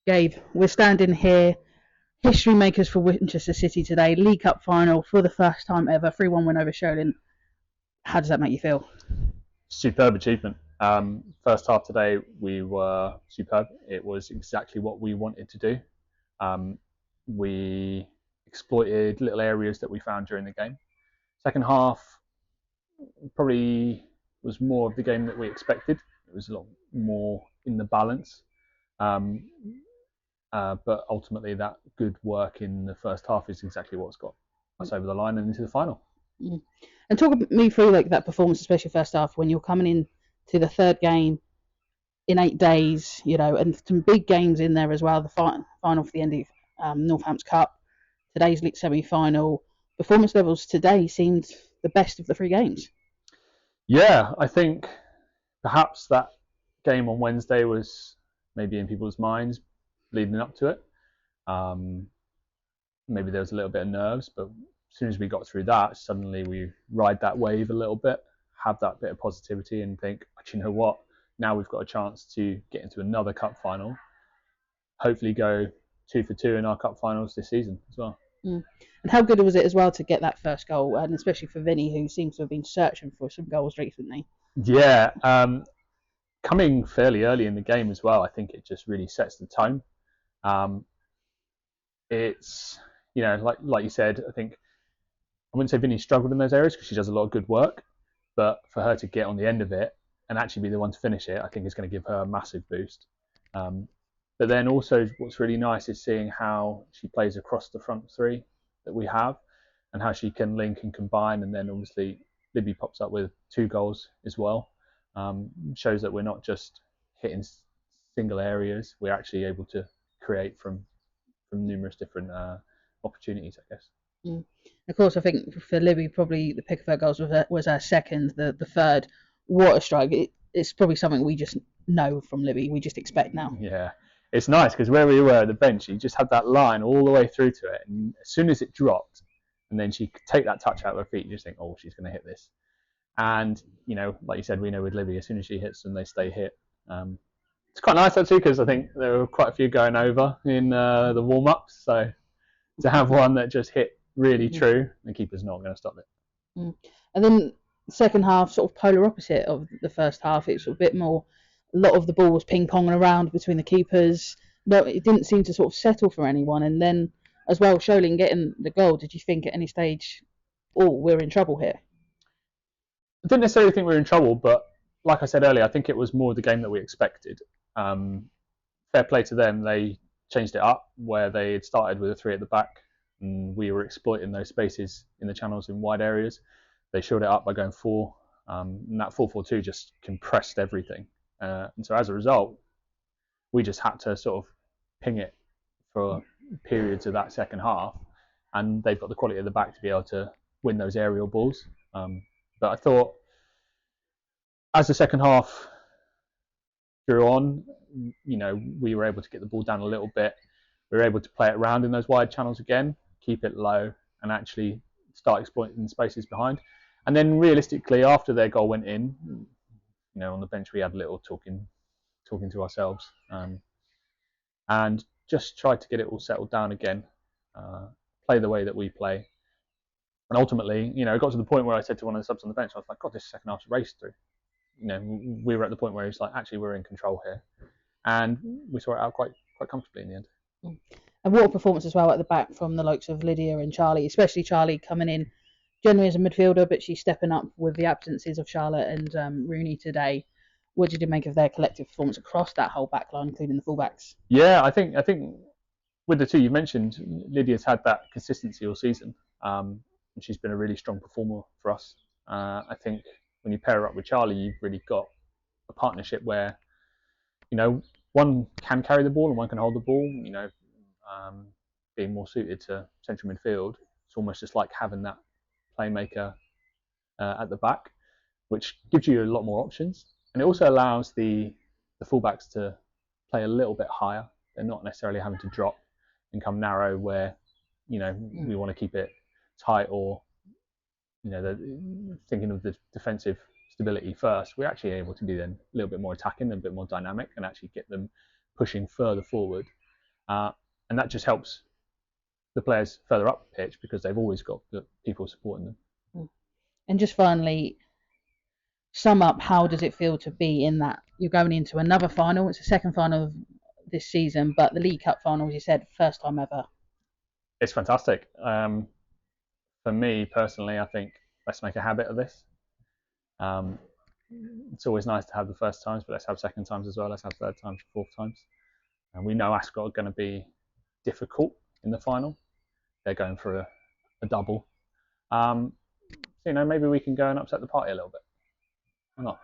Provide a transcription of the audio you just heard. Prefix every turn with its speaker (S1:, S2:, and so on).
S1: Gabe, we're standing here, history makers for Winchester City today, League Cup final for the first time ever, 3-1 win over Sholing. How does that make you feel?
S2: Superb achievement. First half today, we were superb. It was exactly what we wanted to do. We exploited little areas that we found during the game. Second half probably was more of the game that we expected. It was a lot more in the balance. But ultimately, that good work in the first half is exactly what's got us over the line and into the final.
S1: And talk me through that performance, especially first half, when you're coming in to the third game in 8 days, and some big games in there as well. The final for the end of Northampton's Cup, today's league semi-final. Performance levels today seemed the best of the 3 games.
S2: Yeah, I think perhaps that game on Wednesday was maybe in people's minds leading up to it. Maybe there was a little bit of nerves, but as soon as we got through that, suddenly we ride that wave a little bit, have that bit of positivity and think, you know what, now we've got a chance to get into another cup final, hopefully go 2 for 2 in our cup finals this season as well.
S1: And how good was it as well to get that first goal, and especially for Vinny, who seems to have been searching for some goals recently?
S2: Yeah, coming fairly early in the game as well, I think it just really sets the tone. It's, like you said, I think I wouldn't say Vinny struggled in those areas because she does a lot of good work, but for her to get on the end of it and actually be the one to finish it, I think is going to give her a massive boost. But then also what's really nice is seeing how she plays across the front 3 that we have and how she can link and combine, and then obviously Libby pops up with 2 goals as well. Shows that we're not just hitting single areas, we're actually able to create from numerous different opportunities, I guess.
S1: Of course, I think for Libby, probably the pick of her goals was her second. The third, what a strike. It's probably something we just know from Libby. We just expect now.
S2: Yeah, it's nice because where we were at the bench, you just had that line all the way through to it. And as soon as it dropped, and then she could take that touch out of her feet, you just think, oh, she's going to hit this. And, like you said, we know with Libby, as soon as she hits them, they stay hit. It's quite nice actually because I think there were quite a few going over in the warm-ups. So to have one that just hit really true, the keeper's not going to stop it.
S1: And then second half, sort of polar opposite of the first half. It's a bit more, a lot of the ball was ping-ponging around between the keepers. No, it didn't seem to sort of settle for anyone. And then as well, Sholing getting the goal, did you think at any stage, oh, we're in trouble here?
S2: I didn't necessarily think we were in trouble, but like I said earlier, I think it was more the game that we expected. Fair play to them, they changed it up where they had started with a 3 at the back, and we were exploiting those spaces in the channels in wide areas. They showed it up by going 4, and that 4-4-2 just compressed everything. And so as a result, we just had to sort of ping it for periods of that second half, and they've got the quality at the back to be able to win those aerial balls. But I thought as the second half drew on, we were able to get the ball down a little bit. We were able to play it around in those wide channels again, keep it low, and actually start exploiting spaces behind. And then realistically, after their goal went in, on the bench we had a little talking to ourselves, and just tried to get it all settled down again, play the way that we play. And ultimately, it got to the point where I said to one of the subs on the bench, I was like, God, this second half's raced through. We were at the point where it's like, actually, we're in control here. And we saw it out quite comfortably in the end.
S1: And what a performance as well at the back from the likes of Lydia and Charlie, especially Charlie coming in generally as a midfielder, but she's stepping up with the absences of Charlotte and Rooney today. What did you make of their collective performance across that whole back line, including the fullbacks?
S2: Yeah, I think with the 2 you mentioned, Lydia's had that consistency all season. And she's been a really strong performer for us. I think when you pair her up with Charlie, you've really got a partnership where, one can carry the ball and one can hold the ball. Being more suited to central midfield, it's almost just like having that playmaker at the back, which gives you a lot more options, and it also allows the fullbacks to play a little bit higher. They're not necessarily having to drop and come narrow where we want to keep it tight, or thinking of the defensive stability first. We're actually able to be then a little bit more attacking and a bit more dynamic and actually get them pushing further forward. and that just helps the players further up the pitch because they've always got the people supporting them.
S1: And just finally, sum up, how does it feel to be in that? You're going into another final. It's the second final of this season, but the League Cup final, as you said, first time ever.
S2: It's fantastic. For me personally, I think let's make a habit of this. It's always nice to have the first times, but let's have second times as well. Let's have third times, fourth times. And we know Ascot are going to be difficult in the final. They're going for a double. So, maybe we can go and upset the party a little bit. Why not?